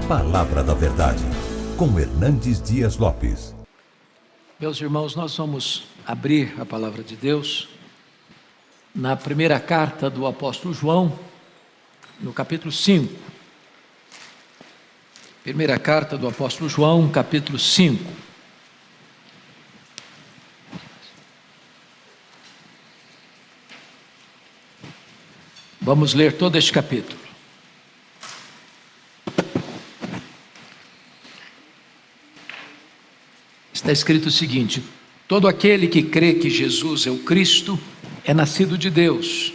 Palavra da Verdade, com Hernandes Dias Lopes. Meus irmãos, nós vamos abrir a Palavra de Deus na primeira carta do apóstolo João, no capítulo 5. Primeira carta do apóstolo João, capítulo 5. Vamos ler todo este capítulo. Está escrito o seguinte: todo aquele que crê que Jesus é o Cristo é nascido de Deus,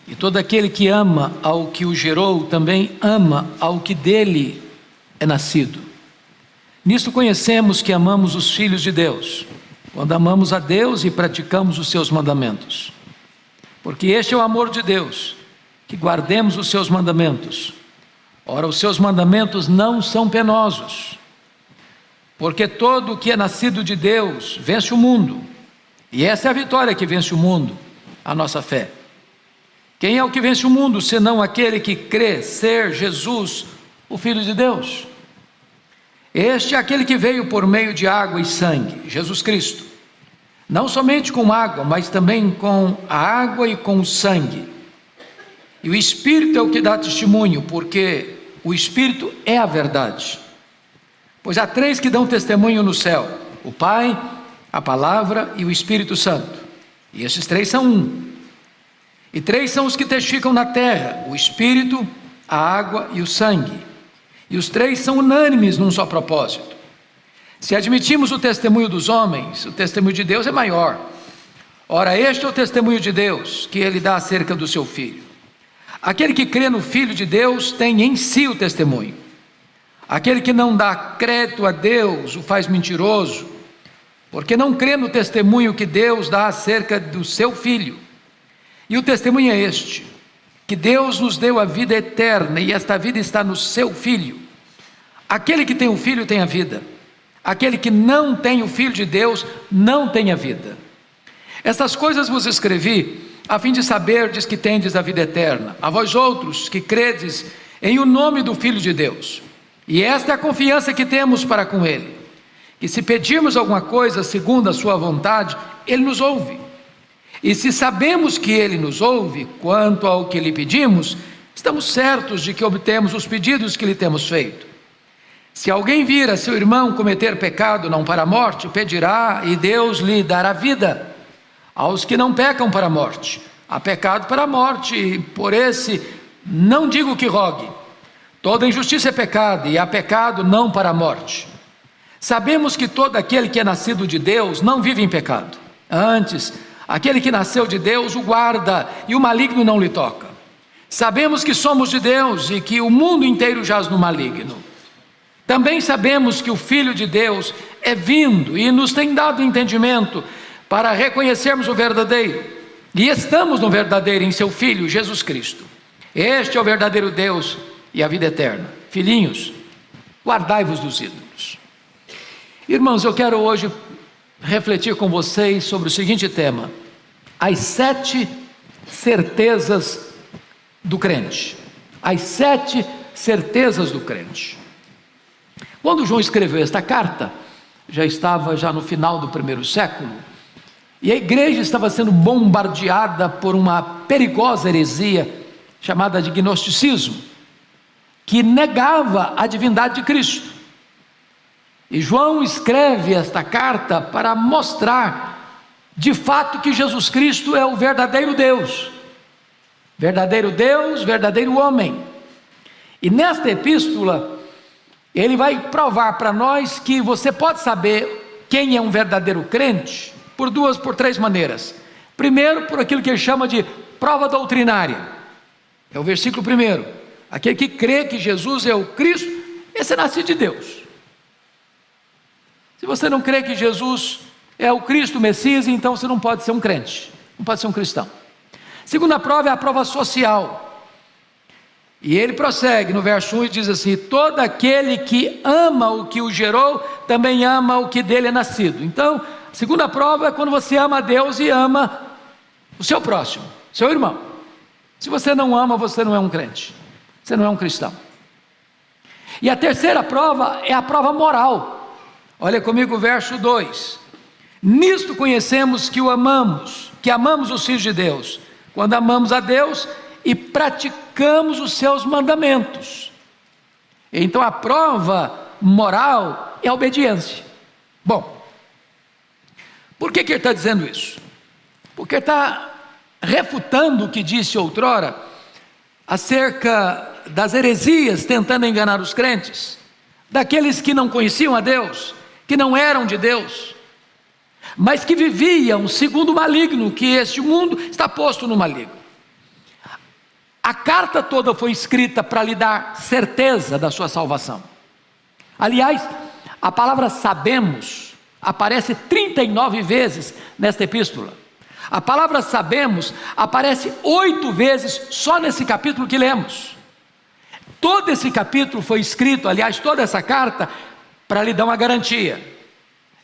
e todo aquele que ama ao que o gerou também ama ao que dele é nascido. Nisto conhecemos que amamos os filhos de Deus, quando amamos a Deus e praticamos os seus mandamentos. Porque este é o amor de Deus, que guardemos os seus mandamentos. Ora, os seus mandamentos não são penosos, porque todo o que é nascido de Deus vence o mundo, e essa é a vitória que vence o mundo, a nossa fé. Quem é o que vence o mundo, senão aquele que crê ser Jesus, o Filho de Deus? Este é aquele que veio por meio de água e sangue, Jesus Cristo. Não somente com água, mas também com a água e com o sangue. E o Espírito é o que dá testemunho, porque o Espírito é a verdade. Pois há três que dão testemunho no céu: o Pai, a Palavra e o Espírito Santo. E esses três são um. E três são os que testificam na terra: o Espírito, a água e o sangue. E os três são unânimes num só propósito. Se admitimos o testemunho dos homens, o testemunho de Deus é maior. Ora, este é o testemunho de Deus, que ele dá acerca do seu Filho. Aquele que crê no Filho de Deus tem em si o testemunho. Aquele que não dá crédito a Deus o faz mentiroso, porque não crê no testemunho que Deus dá acerca do seu Filho. E o testemunho é este: que Deus nos deu a vida eterna, e esta vida está no seu Filho. Aquele que tem o Filho tem a vida. Aquele que não tem o Filho de Deus não tem a vida. Estas coisas vos escrevi, a fim de saberdes que tendes a vida eterna, a vós outros que credes em o nome do Filho de Deus. E esta é a confiança que temos para com Ele, que se pedirmos alguma coisa segundo a sua vontade, Ele nos ouve. E se sabemos que Ele nos ouve, quanto ao que lhe pedimos, estamos certos de que obtemos os pedidos que lhe temos feito. Se alguém vir a seu irmão cometer pecado não para a morte, pedirá e Deus lhe dará vida. Aos que não pecam para a morte, há pecado para a morte, e por esse não digo que rogue. Toda injustiça é pecado, e há pecado não para a morte. Sabemos que todo aquele que é nascido de Deus não vive em pecado. Antes, aquele que nasceu de Deus o guarda, e o maligno não lhe toca. Sabemos que somos de Deus e que o mundo inteiro jaz no maligno. Também sabemos que o Filho de Deus é vindo e nos tem dado entendimento para reconhecermos o verdadeiro. E estamos no verdadeiro em seu Filho, Jesus Cristo. Este é o verdadeiro Deus e a vida eterna. Filhinhos, guardai-vos dos ídolos. Irmãos, eu quero hoje refletir com vocês sobre o seguinte tema: as 7 certezas do crente. As 7 certezas do crente. Quando João escreveu esta carta, já estava no final do primeiro século, e a igreja estava sendo bombardeada por uma perigosa heresia chamada de gnosticismo, que negava a divindade de Cristo. E João escreve esta carta para mostrar de fato que Jesus Cristo é o verdadeiro Deus, verdadeiro homem. E nesta epístola ele vai provar para nós que você pode saber quem é um verdadeiro crente por 3 maneiras. Primeiro, por aquilo que ele chama de prova doutrinária. É o versículo 1. Aquele que crê que Jesus é o Cristo, esse é nascido de Deus. Se você não crê que Jesus é o Cristo, o Messias, então você não pode ser um crente, não pode ser um cristão. Segunda prova é a prova social. E ele prossegue no verso 1 e diz assim: todo aquele que ama o que o gerou, também ama o que dele é nascido. Então, a segunda prova é quando você ama a Deus e ama o seu próximo, seu irmão. Se você não ama, você não é um crente, você não é um cristão. E a terceira prova é a prova moral. Olha comigo o verso 2. Nisto conhecemos que amamos os filhos de Deus, quando amamos a Deus e praticamos os seus mandamentos. Então a prova moral é a obediência. Bom, por que ele está dizendo isso? Porque ele está refutando o que disse outrora acerca das heresias tentando enganar os crentes, daqueles que não conheciam a Deus, que não eram de Deus, mas que viviam segundo o maligno, que este mundo está posto no maligno. A carta toda foi escrita para lhe dar certeza da sua salvação. Aliás, a palavra sabemos aparece 39 vezes nesta epístola. A palavra sabemos aparece 8 vezes só nesse capítulo que lemos. Todo esse capítulo foi escrito, aliás, toda essa carta, para lhe dar uma garantia.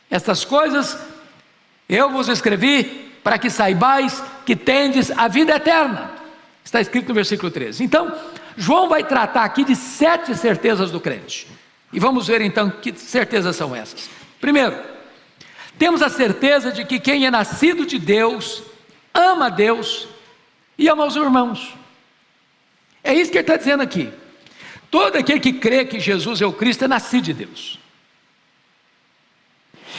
Estas coisas eu vos escrevi para que saibais que tendes a vida eterna. Está escrito no versículo 13. Então, João vai tratar aqui de 7 certezas do crente. E vamos ver então que certezas são essas. Primeiro, temos a certeza de que quem é nascido de Deus, ama a Deus e ama os irmãos. É isso que ele está dizendo aqui. Todo aquele que crê que Jesus é o Cristo é nascido de Deus.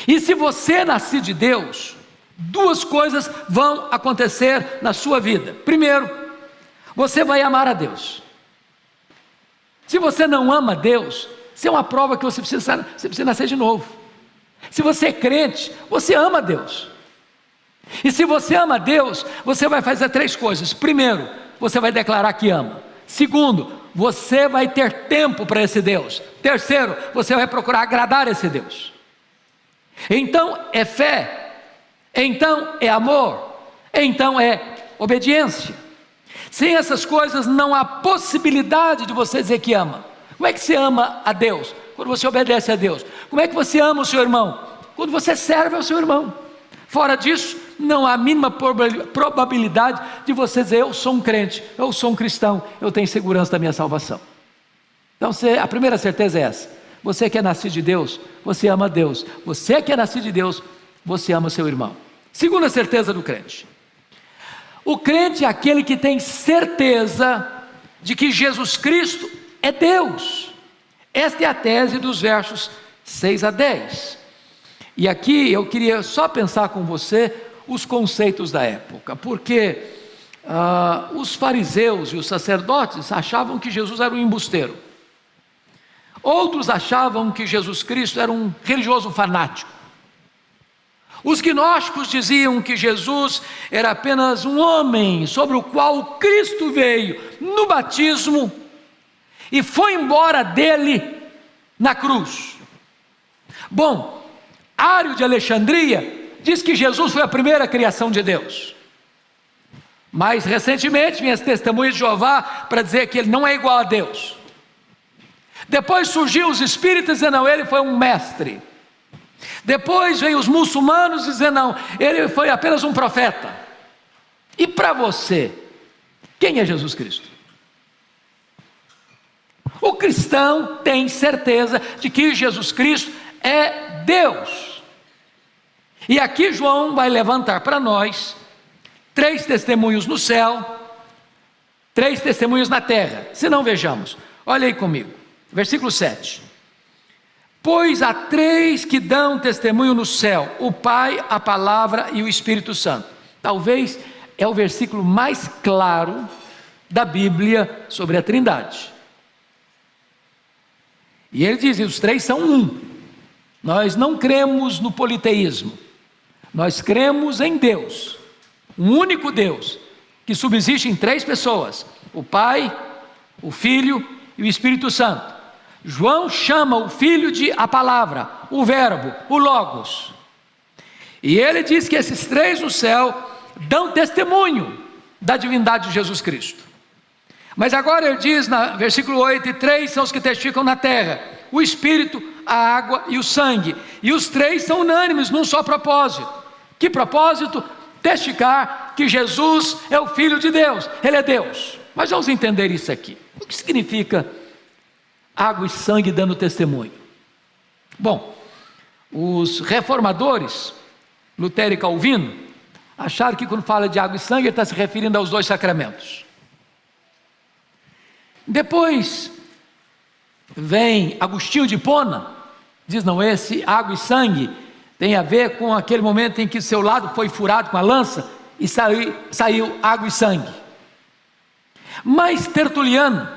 E se você é nascido de Deus, 2 coisas vão acontecer na sua vida. Primeiro, você vai amar a Deus. Se você não ama a Deus, isso é uma prova que você precisa nascer de novo. Se você é crente, você ama a Deus. E se você ama a Deus, você vai fazer 3 coisas. Primeiro, você vai declarar que ama. Segundo, você vai ter tempo para esse Deus. Terceiro, você vai procurar agradar esse Deus. Então é fé, então é amor, então é obediência. Sem essas coisas não há possibilidade de você dizer que ama. Como é que você ama a Deus? Quando você obedece a Deus. Como é que você ama o seu irmão? Quando você serve ao seu irmão. Fora disso, não há a mínima probabilidade de você dizer: eu sou um crente, eu sou um cristão, eu tenho segurança da minha salvação. Então a primeira certeza é essa: você que é nascido de Deus, você ama a Deus. Você que é nascido de Deus, você ama o seu irmão. Segunda certeza do crente: o crente é aquele que tem certeza de que Jesus Cristo é Deus. Esta é a tese dos versos 6 a 10. E aqui eu queria só pensar com você os conceitos da época, porque os fariseus e os sacerdotes achavam que Jesus era um embusteiro. Outros achavam que Jesus Cristo era um religioso fanático. Os gnósticos diziam que Jesus era apenas um homem sobre o qual Cristo veio no batismo e foi embora dele na cruz. Bom, Ário de Alexandria diz que Jesus foi a primeira criação de Deus. Mais recentemente vêm as testemunhas de Jeová para dizer que ele não é igual a Deus. Depois surgiu os espíritas dizendo: não, ele foi um mestre. Depois vem os muçulmanos dizendo: não, ele foi apenas um profeta. E para você, quem é Jesus Cristo? O cristão tem certeza de que Jesus Cristo é Deus. E aqui João vai levantar para nós 3 testemunhos no céu, 3 testemunhos na terra. Se não, vejamos, olha aí comigo, versículo 7. Pois há 3 que dão testemunho no céu: o Pai, a Palavra e o Espírito Santo. Talvez é o versículo mais claro da Bíblia sobre a Trindade. E ele diz: os 3 são um. Nós não cremos no politeísmo, nós cremos em Deus, um único Deus, que subsiste em 3 pessoas: o Pai, o Filho e o Espírito Santo. João chama o Filho de a Palavra, o Verbo, o Logos. E ele diz que esses 3 no céu dão testemunho da divindade de Jesus Cristo. Mas agora ele diz, no versículo 8, e 3 são os que testificam na terra: o Espírito, a água e o sangue. E os 3 são unânimes num só propósito. Que propósito? Testificar que Jesus é o Filho de Deus, Ele é Deus. Mas vamos entender isso aqui. O que significa água e sangue dando testemunho. Bom, os reformadores, Lutero e Calvino, acharam que quando fala de água e sangue, ele está se referindo aos dois sacramentos. Depois vem Agostinho de Hipona, diz: não, esse água e sangue tem a ver com aquele momento em que seu lado foi furado com a lança e saiu água e sangue. Mas Tertuliano,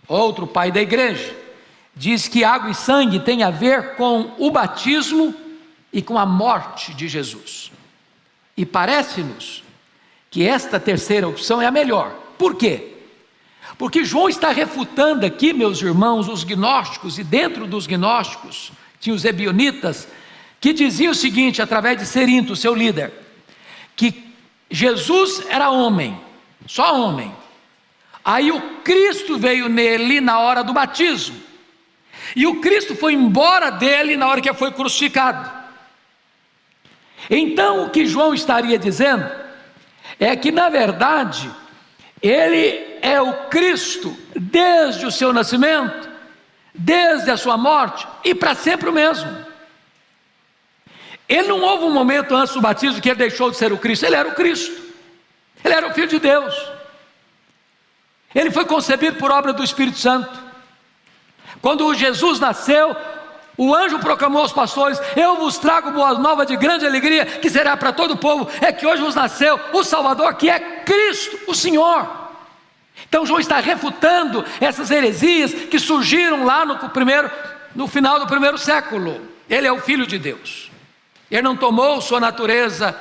outro pai da igreja, diz que água e sangue tem a ver com o batismo e com a morte de Jesus. E parece-nos que esta terceira opção é a melhor. Por quê? Porque João está refutando aqui, meus irmãos, os gnósticos, e dentro dos gnósticos tinha os ebionitas, que diziam o seguinte, através de Cerinto, seu líder, que Jesus era homem, só homem. Aí o Cristo veio nele na hora do batismo, e o Cristo foi embora dele na hora que foi crucificado. Então o que João estaria dizendo é que, na verdade, ele é o Cristo desde o seu nascimento, desde a sua morte e para sempre o mesmo. Ele não houve um momento antes do batismo que ele deixou de ser o Cristo. Ele era o Cristo, ele era o Filho de Deus, ele foi concebido por obra do Espírito Santo. Quando Jesus nasceu, o anjo proclamou aos pastores: eu vos trago boa nova de grande alegria, que será para todo o povo, é que hoje vos nasceu o Salvador, que é Cristo, o Senhor. Então João está refutando essas heresias que surgiram lá no final do primeiro século. Ele é o Filho de Deus, ele não tomou sua natureza,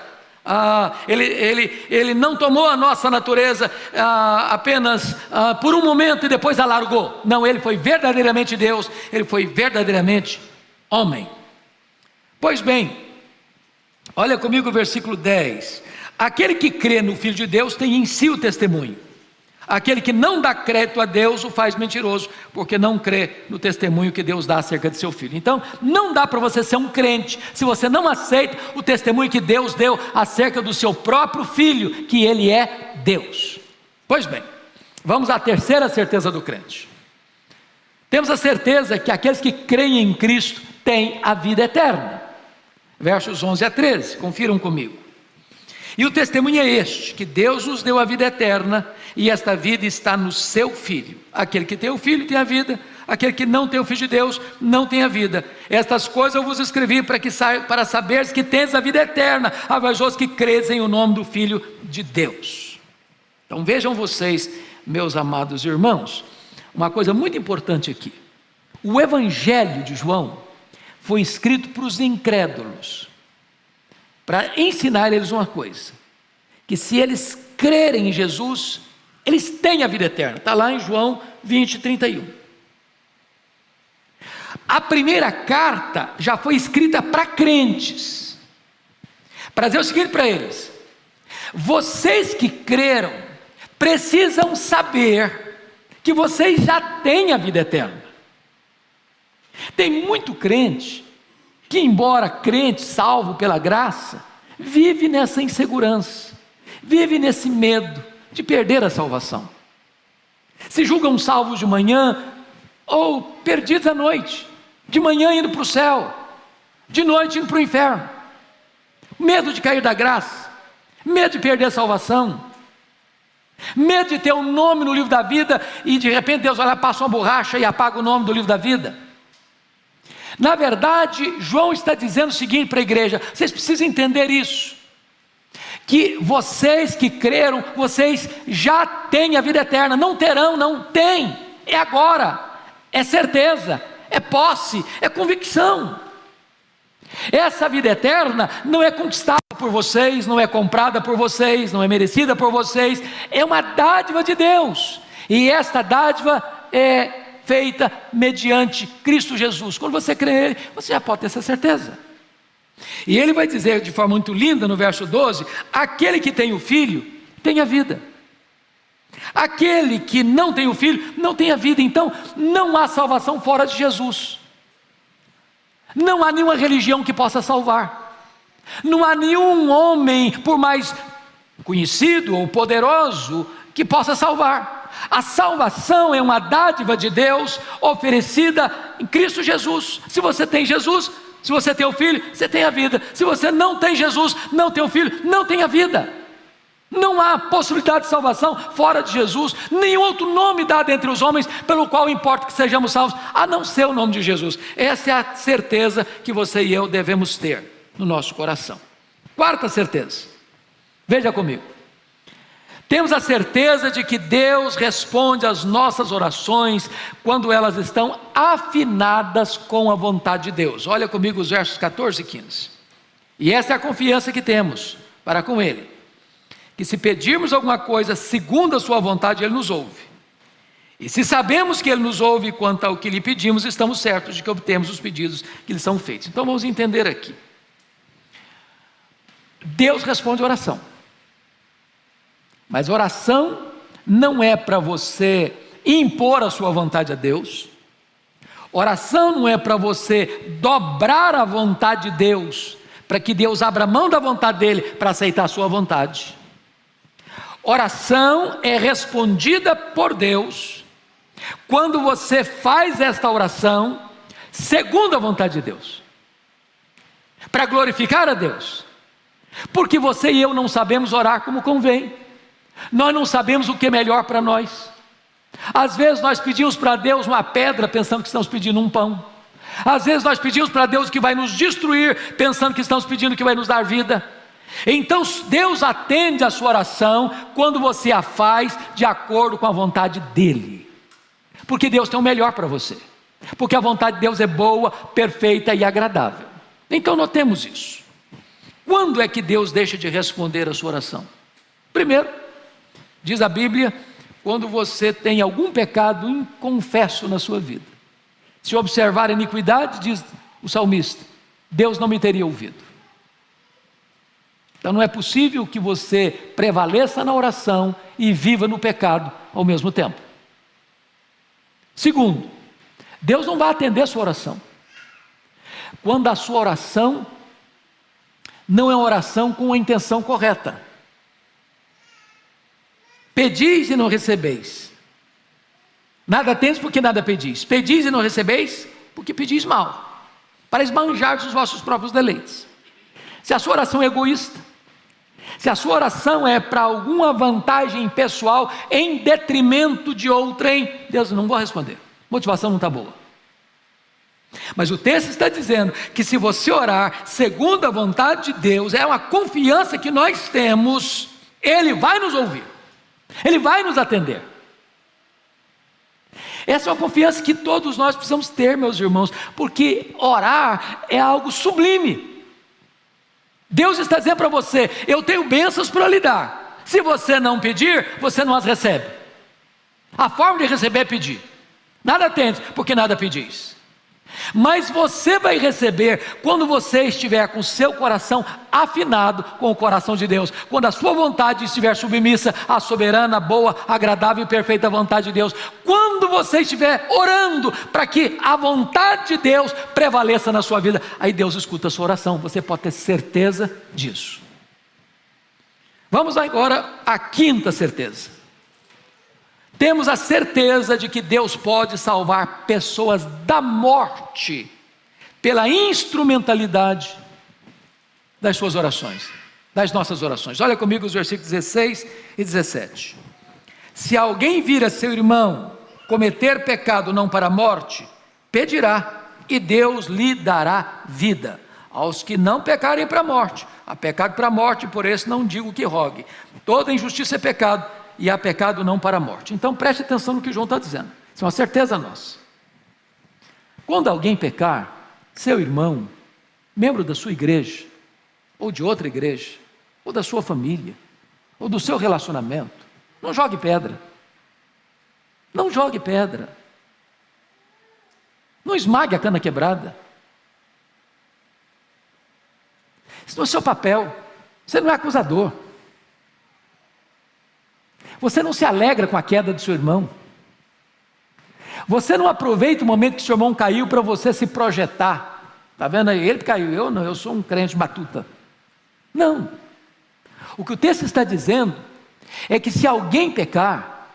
ele não tomou a nossa natureza apenas por um momento e depois a largou. Não, ele foi verdadeiramente Deus, ele foi verdadeiramente homem. Pois bem, olha comigo o versículo 10: aquele que crê no Filho de Deus tem em si o testemunho. Aquele que não dá crédito a Deus o faz mentiroso, porque não crê no testemunho que Deus dá acerca de seu Filho. Então não dá para você ser um crente se você não aceita o testemunho que Deus deu acerca do seu próprio Filho, que Ele é Deus. Pois bem, vamos à terceira certeza do crente. Temos a certeza que aqueles que creem em Cristo têm a vida eterna. Versos 11 a 13, confiram comigo. E o testemunho é este, que Deus nos deu a vida eterna, e esta vida está no seu Filho. Aquele que tem o Filho tem a vida, aquele que não tem o Filho de Deus não tem a vida. Estas coisas eu vos escrevi para saberes que tens a vida eterna, a vós que credes em o nome do Filho de Deus. Então vejam vocês, meus amados irmãos, uma coisa muito importante aqui. O Evangelho de João foi escrito para os incrédulos, para ensinar eles uma coisa, que se eles crerem em Jesus, eles têm a vida eterna. Está lá em João 20, 31. A primeira carta já foi escrita para crentes, para dizer o seguinte para eles: vocês que creram, precisam saber que vocês já têm a vida eterna. Tem muito crente que, embora crente, salvo pela graça, vive nessa insegurança, vive nesse medo de perder a salvação. Se julgam salvos de manhã ou perdidos à noite, de manhã indo para o céu, de noite indo para o inferno. Medo de cair da graça, medo de perder a salvação, medo de ter um nome no livro da vida e de repente Deus vai lá, passa uma borracha e apaga o nome do livro da vida. Na verdade, João está dizendo o seguinte para a igreja: vocês precisam entender isso, que vocês que creram, vocês já têm a vida eterna. Não terão, não, tem, é agora, é certeza, é posse, é convicção. Essa vida eterna não é conquistada por vocês, não é comprada por vocês, não é merecida por vocês, é uma dádiva de Deus, e esta dádiva é feita mediante Cristo Jesus. Quando você crê nele, você já pode ter essa certeza. E ele vai dizer de forma muito linda no verso 12: aquele que tem o Filho tem a vida, aquele que não tem o Filho não tem a vida. Então não há salvação fora de Jesus, não há nenhuma religião que possa salvar, não há nenhum homem, por mais conhecido ou poderoso, que possa salvar. A salvação é uma dádiva de Deus oferecida em Cristo Jesus. Se você tem Jesus, se você tem o Filho, você tem a vida. Se você não tem Jesus, não tem o Filho, não tem a vida. Não há possibilidade de salvação fora de Jesus. Nenhum outro nome dado entre os homens pelo qual importa que sejamos salvos, a não ser o nome de Jesus. Essa é a certeza que você e eu devemos ter no nosso coração. Quarta certeza, veja comigo. Temos a certeza de que Deus responde às nossas orações quando elas estão afinadas com a vontade de Deus. Olha comigo os versos 14 e 15. E essa é a confiança que temos para com Ele, que se pedirmos alguma coisa segundo a sua vontade, Ele nos ouve. E se sabemos que Ele nos ouve quanto ao que lhe pedimos, estamos certos de que obtemos os pedidos que lhe são feitos. Então vamos entender aqui. Deus responde a oração. Mas oração não é para você impor a sua vontade a Deus. Oração não é para você dobrar a vontade de Deus, para que Deus abra mão da vontade dele para aceitar a sua vontade. Oração é respondida por Deus quando você faz esta oração segundo a vontade de Deus, para glorificar a Deus, porque você e eu não sabemos orar como convém. Nós não sabemos o que é melhor para nós. Às vezes nós pedimos para Deus uma pedra pensando que estamos pedindo um pão. Às vezes nós pedimos para Deus que vai nos destruir pensando que estamos pedindo que vai nos dar vida. Então Deus atende a sua oração quando você a faz de acordo com a vontade dEle, porque Deus tem o melhor para você, porque a vontade de Deus é boa, perfeita e agradável. Então notemos isso. Quando é que Deus deixa de responder a sua oração? Primeiro, diz a Bíblia, quando você tem algum pecado inconfesso na sua vida. Se observar a iniquidade, diz o salmista, Deus não me teria ouvido. Então não é possível que você prevaleça na oração e viva no pecado ao mesmo tempo. Segundo, Deus não vai atender a sua oração quando a sua oração não é uma oração com a intenção correta. Pedis e não recebeis. Nada tendes porque nada pedis. Pedis e não recebeis porque pedis mal, para esbanjar os vossos próprios deleites. Se a sua oração é egoísta, se a sua oração é para alguma vantagem pessoal em detrimento de outrem, Deus não vai responder. A motivação não está boa. Mas o texto está dizendo que se você orar segundo a vontade de Deus, é uma confiança que nós temos, Ele vai nos ouvir. Ele vai nos atender. Essa é uma confiança que todos nós precisamos ter, meus irmãos, porque orar é algo sublime. Deus está dizendo para você, eu tenho bênçãos para lhe dar. Se você não pedir, você não as recebe. A forma de receber é pedir. Nada tendes, porque nada pedis. Mas você vai receber quando você estiver com o seu coração afinado com o coração de Deus, quando a sua vontade estiver submissa à soberana, boa, agradável e perfeita vontade de Deus, quando você estiver orando para que a vontade de Deus prevaleça na sua vida, aí Deus escuta a sua oração, você pode ter certeza disso. Vamos agora à quinta certeza. Temos a certeza de que Deus pode salvar pessoas da morte pela instrumentalidade das suas orações, das nossas orações. Olha comigo os versículos 16 e 17. Se alguém vir a seu irmão cometer pecado não para a morte, pedirá e Deus lhe dará vida. Aos que não pecarem para a morte, há pecado para a morte, por isso não digo que rogue. Toda injustiça é pecado, e há pecado não para a morte. Então preste atenção no que João está dizendo, isso é uma certeza nossa. Quando alguém pecar, seu irmão, membro da sua igreja, ou de outra igreja, ou da sua família, ou do seu relacionamento, não jogue pedra. Não jogue pedra. Não esmague a cana quebrada. Isso não é seu papel. Você não é acusador. Você não se alegra com a queda do seu irmão. Você não aproveita o momento que seu irmão caiu para você se projetar. Está vendo aí? Ele caiu, eu não, eu sou um crente batuta. Não. O que o texto está dizendo é que se alguém pecar,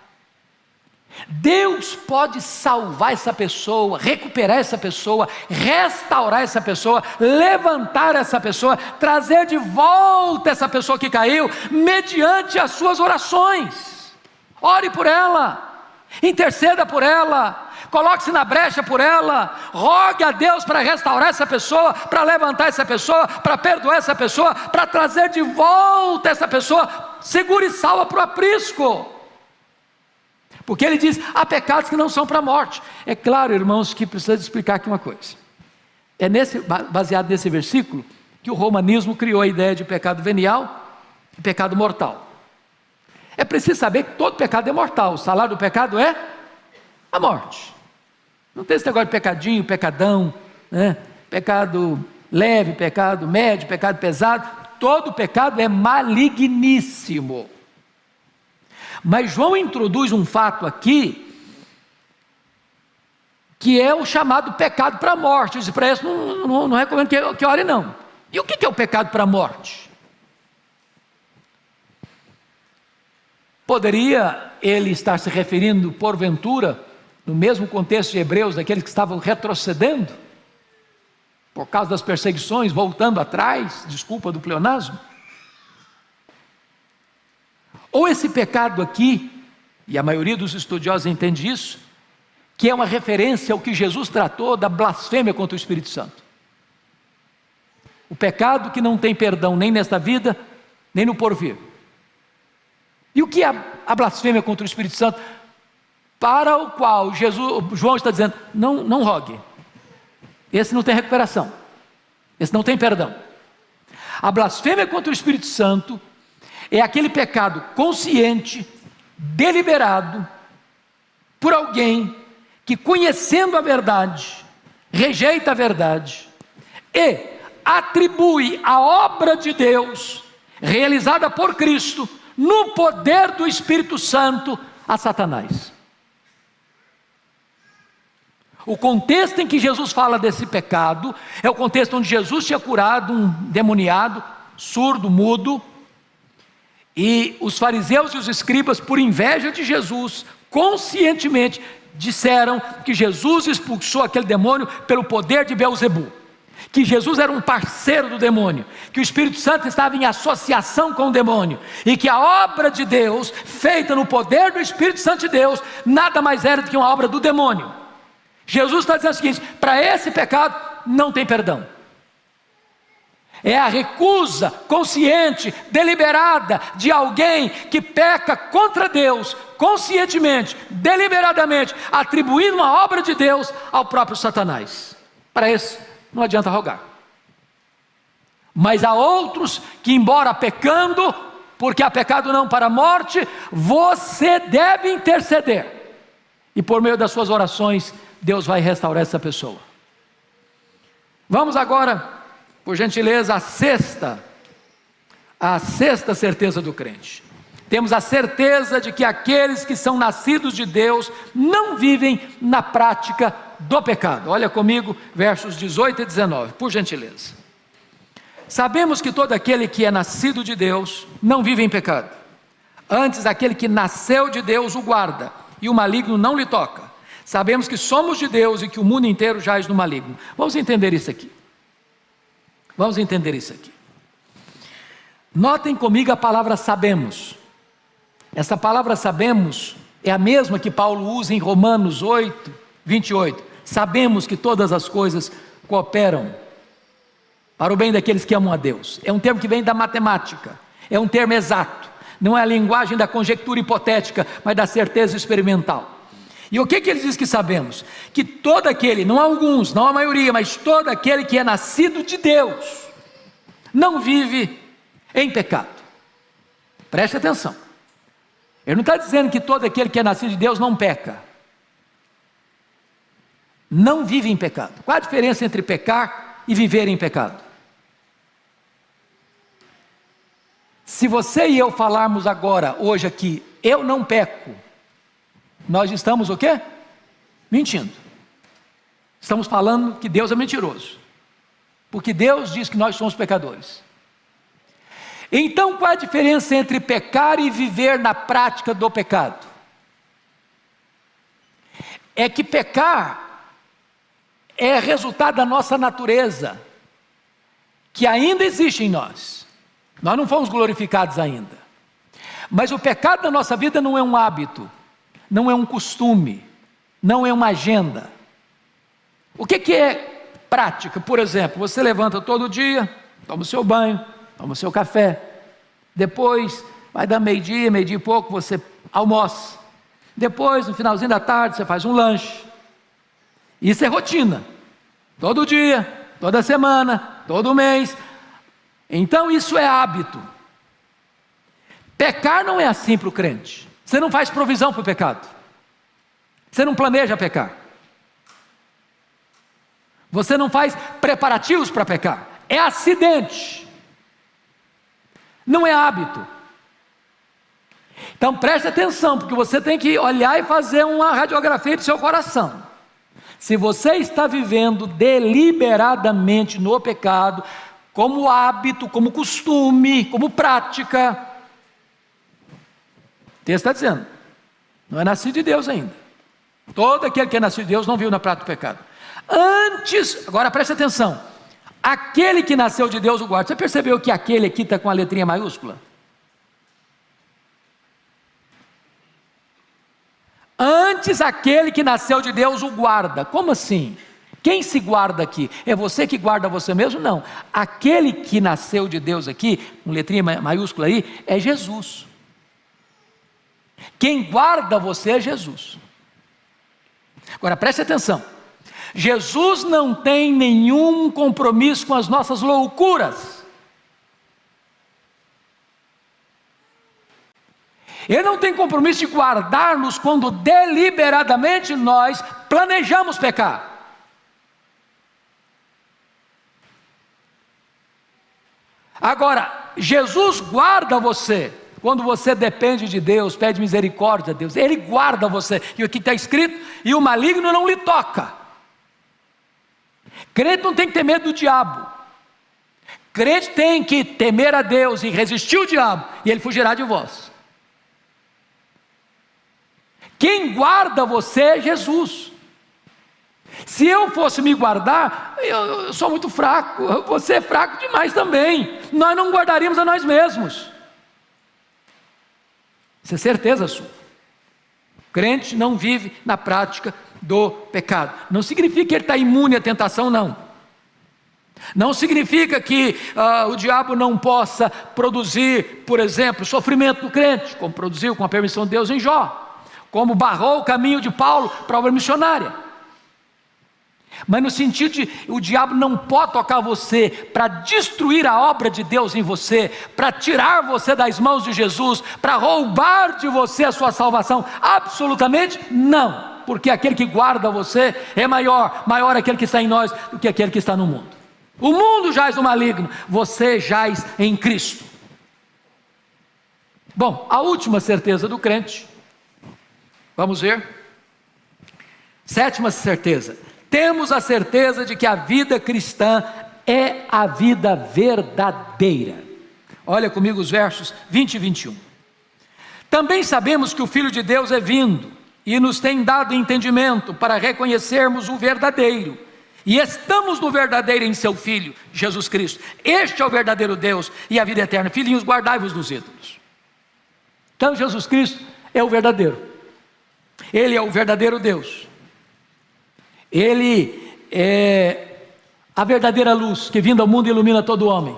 Deus pode salvar essa pessoa, recuperar essa pessoa, restaurar essa pessoa, levantar essa pessoa, trazer de volta essa pessoa que caiu, mediante as suas orações. Ore por ela, interceda por ela, coloque-se na brecha por ela, rogue a Deus para restaurar essa pessoa, para levantar essa pessoa, para perdoar essa pessoa, para trazer de volta essa pessoa, segura e salva para o aprisco. Porque ele diz, há pecados que não são para a morte. É claro, irmãos, que precisa explicar aqui uma coisa. É baseado nesse versículo que o romanismo criou a ideia de pecado venial e pecado mortal. É preciso saber que todo pecado é mortal. O salário do pecado é a morte. Não tem esse negócio de pecadinho, pecadão, né? Pecado leve, pecado médio, pecado pesado. Todo pecado é maligníssimo. Mas João introduz um fato aqui, que é o chamado pecado para a morte. Ele diz, para isso não recomendo que ore não. E o que é o pecado para a morte? Poderia ele estar se referindo, porventura, no mesmo contexto de Hebreus, daqueles que estavam retrocedendo, por causa das perseguições, voltando atrás, desculpa do pleonasmo? Ou esse pecado aqui, e a maioria dos estudiosos entende isso, que é uma referência ao que Jesus tratou da blasfêmia contra o Espírito Santo. O pecado que não tem perdão nem nesta vida, nem no porvir. E o que é a blasfêmia contra o Espírito Santo? Para o qual João está dizendo, não rogue. Esse não tem recuperação. Esse não tem perdão. A blasfêmia contra o Espírito Santo é aquele pecado consciente, deliberado, por alguém que, conhecendo a verdade, rejeita a verdade e atribui a obra de Deus, realizada por Cristo, no poder do Espírito Santo, a Satanás. O contexto em que Jesus fala desse pecado é o contexto onde Jesus tinha curado um demoniado, surdo, mudo, e os fariseus e os escribas, por inveja de Jesus, conscientemente disseram que Jesus expulsou aquele demônio pelo poder de Beelzebu, que Jesus era um parceiro do demônio, que o Espírito Santo estava em associação com o demônio, e que a obra de Deus, feita no poder do Espírito Santo de Deus, nada mais era do que uma obra do demônio. Jesus está dizendo o seguinte, para esse pecado não tem perdão. É a recusa consciente, deliberada, de alguém que peca contra Deus, conscientemente, deliberadamente, atribuindo uma obra de Deus ao próprio Satanás. Para esse, não adianta rogar. Mas há outros que, embora pecando, porque há pecado não para a morte, você deve interceder. E por meio das suas orações, Deus vai restaurar essa pessoa. Vamos agora, por gentileza, a sexta certeza do crente. Temos a certeza de que aqueles que são nascidos de Deus não vivem na prática do pecado. Olha comigo, versos 18 e 19, por gentileza. Sabemos que todo aquele que é nascido de Deus não vive em pecado. Antes, aquele que nasceu de Deus o guarda, e o maligno não lhe toca. Sabemos que somos de Deus e que o mundo inteiro jaz no maligno. Vamos entender isso aqui. Notem comigo a palavra sabemos. Essa palavra sabemos é a mesma que Paulo usa em Romanos 8, 28. Sabemos que todas as coisas cooperam para o bem daqueles que amam a Deus. É um termo que vem da matemática, é um termo exato. Não é a linguagem da conjectura hipotética, mas da certeza experimental. E o que ele diz que sabemos? Que todo aquele, não alguns, não a maioria, mas todo aquele que é nascido de Deus, não vive em pecado. Preste atenção. Ele não está dizendo que todo aquele que é nascido de Deus não peca. Não vive em pecado. Qual a diferença entre pecar e viver em pecado? Se você e eu falarmos agora, hoje aqui, eu não peco, nós estamos o quê? Mentindo. Estamos falando que Deus é mentiroso, porque Deus diz que nós somos pecadores. Então qual a diferença entre pecar e viver na prática do pecado? é que pecar é resultado da nossa natureza, que ainda existe em nós. Nós não fomos glorificados ainda. Mas o pecado da nossa vida não é um hábito, não é um costume, não é uma agenda. O que é prática? Por exemplo, você levanta todo dia, toma o seu banho, toma o seu café, depois vai dar meio-dia e pouco, você almoça, depois no finalzinho da tarde você faz um lanche. Isso é rotina, todo dia, toda semana, todo mês. Então isso é hábito. Pecar não é assim para o crente. Você não faz provisão para o pecado, você não planeja pecar, você não faz preparativos para pecar. É acidente, não é hábito. Então preste atenção, porque você tem que olhar e fazer uma radiografia do seu coração. Se você está vivendo deliberadamente no pecado, como hábito, como costume, como prática, o texto está dizendo, não é nascido de Deus ainda. Todo aquele que é nascido de Deus não viu na prática do pecado. Antes, agora preste atenção, aquele que nasceu de Deus o guarda. Você percebeu que aquele aqui está com a letrinha maiúscula? Antes aquele que nasceu de Deus o guarda. Como assim? Quem se guarda aqui? É você que guarda você mesmo? Não. Aquele que nasceu de Deus aqui, com letrinha maiúscula aí, é Jesus. Quem guarda você é Jesus. Agora preste atenção. Jesus não tem nenhum compromisso com as nossas loucuras. Ele não tem compromisso de guardar-nos quando deliberadamente nós planejamos pecar. Agora, Jesus guarda você quando você depende de Deus, pede misericórdia a Deus. Ele guarda você. E aqui está escrito, e o maligno não lhe toca. Crente não tem que ter medo do diabo. Crente tem que temer a Deus e resistir ao diabo, e ele fugirá de vós. Quem guarda você é Jesus. Se eu fosse me guardar, eu sou muito fraco, você é fraco demais também. Nós não guardaríamos a nós mesmos. Isso é certeza sua. O crente não vive na prática do pecado. Não significa que ele está imune à tentação, não. Não significa que o diabo não possa produzir, por exemplo, sofrimento no crente, como produziu com a permissão de Deus em Jó, como barrou o caminho de Paulo para a obra missionária. Mas no sentido de o diabo não pode tocar você para destruir a obra de Deus em você, para tirar você das mãos de Jesus, para roubar de você a sua salvação. Absolutamente não, porque aquele que guarda você é maior aquele que está em nós do que aquele que está no mundo. O mundo jaz no maligno, você jaz em Cristo. Bom, a última certeza do crente, vamos ver. Sétima certeza: temos a certeza de que a vida cristã é a vida verdadeira. Olha comigo os versos 20 e 21. Também sabemos que o Filho de Deus é vindo e nos tem dado entendimento para reconhecermos o verdadeiro. E estamos no verdadeiro em seu Filho, Jesus Cristo. Este é o verdadeiro Deus e a vida eterna. Filhinhos, guardai-vos dos ídolos. Então Jesus Cristo é o verdadeiro. Ele é o verdadeiro Deus. Ele é a verdadeira luz que vindo ao mundo ilumina todo homem.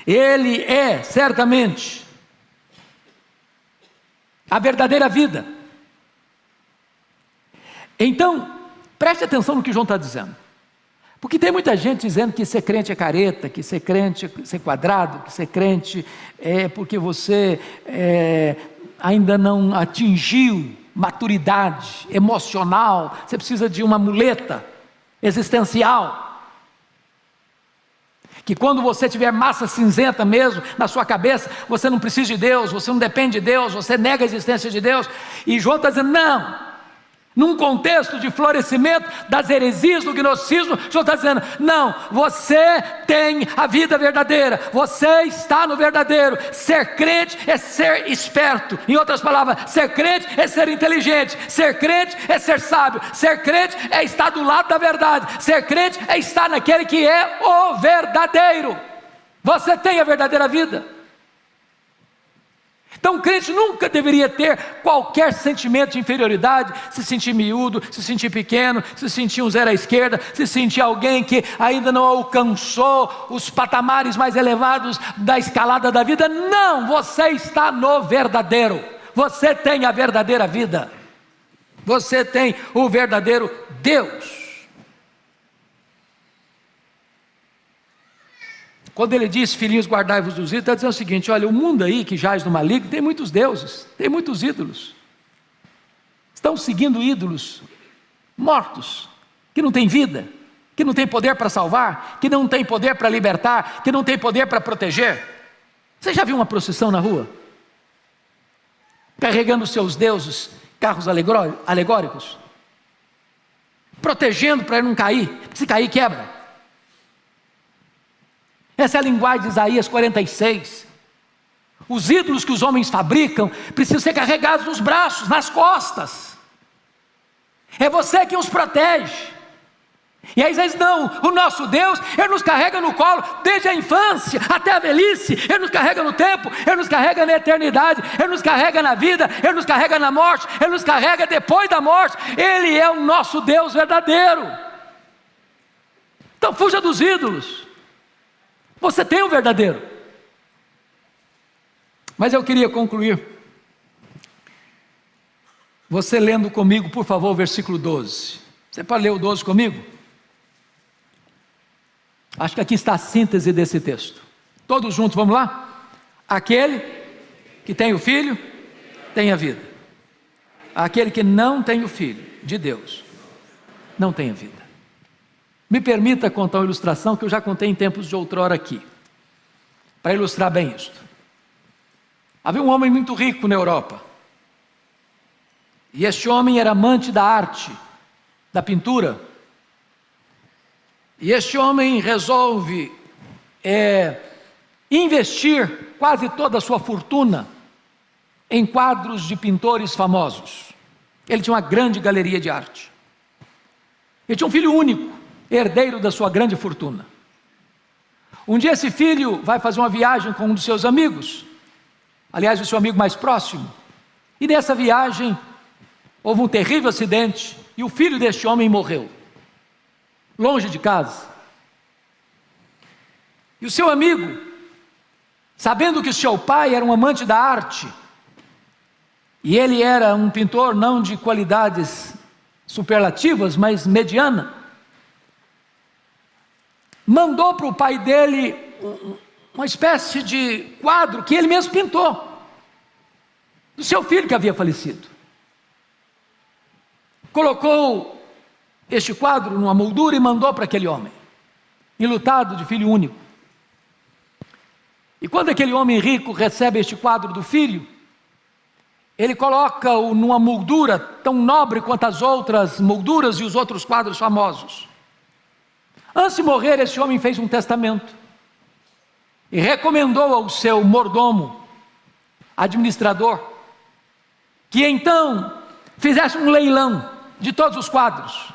Ele é certamente a verdadeira vida. Então, preste atenção no que João está dizendo. Porque tem muita gente dizendo que ser crente é careta, que ser crente é ser quadrado, que ser crente é porque você ainda não atingiu maturidade emocional, você precisa de uma muleta existencial, que quando você tiver massa cinzenta mesmo na sua cabeça, você não precisa de Deus, você não depende de Deus, você nega a existência de Deus. E João está dizendo, num contexto de florescimento das heresias, do gnosticismo, o Senhor está dizendo: não, você tem a vida verdadeira, você está no verdadeiro. Ser crente é ser esperto. Em outras palavras, ser crente é ser inteligente, ser crente é ser sábio, ser crente é estar do lado da verdade, ser crente é estar naquele que é o verdadeiro. Você tem a verdadeira vida. Então o crente nunca deveria ter qualquer sentimento de inferioridade, se sentir miúdo, se sentir pequeno, se sentir um zero à esquerda, se sentir alguém que ainda não alcançou os patamares mais elevados da escalada da vida. Não, você está no verdadeiro, você tem a verdadeira vida, você tem o verdadeiro Deus. Quando ele diz: filhinhos, guardai-vos dos ídolos, está dizendo o seguinte: olha, o mundo aí que jaz no maligno tem muitos deuses, tem muitos ídolos, estão seguindo ídolos mortos, que não têm vida, que não têm poder para salvar, que não têm poder para libertar, que não têm poder para proteger. Você já viu uma procissão na rua? Carregando seus deuses, carros alegóricos, protegendo para ele não cair, se cair quebra. Essa é a linguagem de Isaías 46. Os ídolos que os homens fabricam precisam ser carregados nos braços, nas costas. É você que os protege. E aí diz: não, o nosso Deus, Ele nos carrega no colo desde a infância até a velhice. Ele nos carrega no tempo, Ele nos carrega na eternidade, Ele nos carrega na vida, Ele nos carrega na morte, Ele nos carrega depois da morte. Ele é o nosso Deus verdadeiro. Então fuja dos ídolos. Você tem o verdadeiro. Mas eu queria concluir, você lendo comigo, por favor, o versículo 12. Você pode ler o 12 comigo? Acho que aqui está a síntese desse texto. Todos juntos, vamos lá? Aquele que tem o Filho, tem a vida. Aquele que não tem o Filho de Deus, não tem a vida. Me permita contar uma ilustração que eu já contei em tempos de outrora aqui, para ilustrar bem isto. Havia um homem muito rico na Europa, e este homem era amante da arte, da pintura, e este homem resolve investir quase toda a sua fortuna em quadros de pintores famosos. Ele tinha uma grande galeria de arte. Ele tinha um filho único, herdeiro da sua grande fortuna. Um dia esse filho vai fazer uma viagem com um dos seus amigos, aliás, o seu amigo mais próximo, e nessa viagem houve um terrível acidente e o filho deste homem morreu, longe de casa. E o seu amigo, sabendo que o seu pai era um amante da arte, e ele era um pintor não de qualidades superlativas, mas mediana, mandou para o pai dele uma espécie de quadro que ele mesmo pintou, do seu filho que havia falecido. Colocou este quadro numa moldura e mandou para aquele homem, enlutado de filho único. E quando aquele homem rico recebe este quadro do filho, ele coloca-o numa moldura tão nobre quanto as outras molduras e os outros quadros famosos. Antes de morrer, esse homem fez um testamento e recomendou ao seu mordomo, administrador, que então fizesse um leilão de todos os quadros.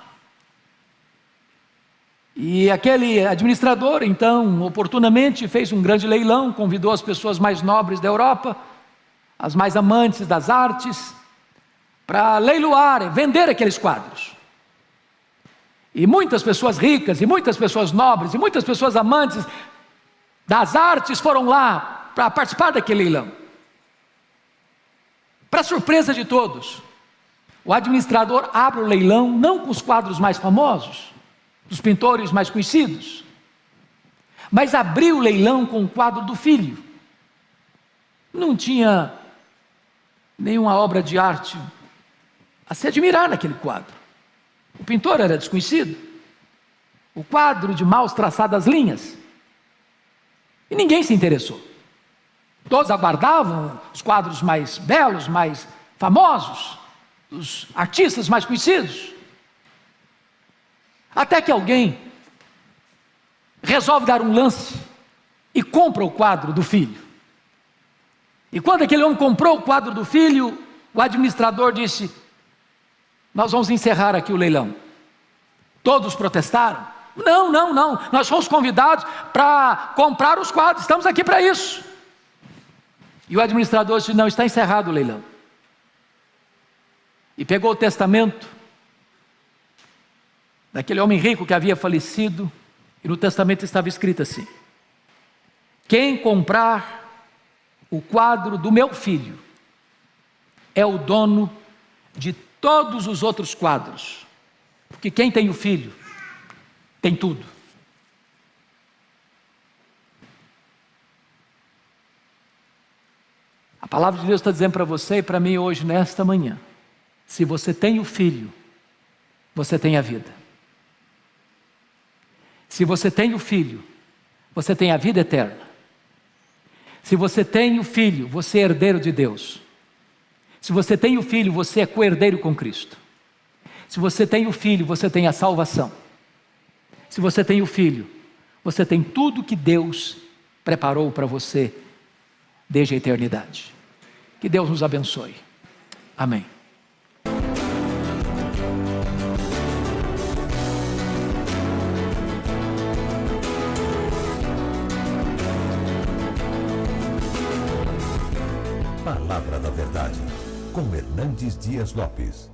E aquele administrador, então, oportunamente fez um grande leilão, convidou as pessoas mais nobres da Europa, as mais amantes das artes, para leiloar, vender aqueles quadros. E muitas pessoas ricas, e muitas pessoas nobres, e muitas pessoas amantes das artes foram lá para participar daquele leilão. Para surpresa de todos, o administrador abre o leilão não com os quadros mais famosos, dos pintores mais conhecidos, mas abriu o leilão com o quadro do filho. Não tinha nenhuma obra de arte a se admirar naquele quadro. O pintor era desconhecido, o quadro de mal traçadas linhas, e ninguém se interessou. Todos aguardavam os quadros mais belos, mais famosos, dos artistas mais conhecidos. Até que alguém resolve dar um lance e compra o quadro do filho. E quando aquele homem comprou o quadro do filho, o administrador disse: nós vamos encerrar aqui o leilão. Todos protestaram: não, nós fomos convidados para comprar os quadros, estamos aqui para isso. E o administrador disse: não, está encerrado o leilão. E pegou o testamento daquele homem rico que havia falecido, e no testamento estava escrito assim: quem comprar o quadro do meu filho é o dono de todos os outros quadros, porque quem tem o filho tem tudo. A palavra de Deus está dizendo para você e para mim hoje, nesta manhã: se você tem o filho, você tem a vida. Se você tem o filho, você tem a vida eterna. Se você tem o filho, você é herdeiro de Deus. Se você tem o filho, você é co-herdeiro com Cristo. Se você tem o filho, você tem a salvação. Se você tem o filho, você tem tudo que Deus preparou para você desde a eternidade. Que Deus nos abençoe. Amém. Palavra da Verdade, com Hernandes Dias Lopes.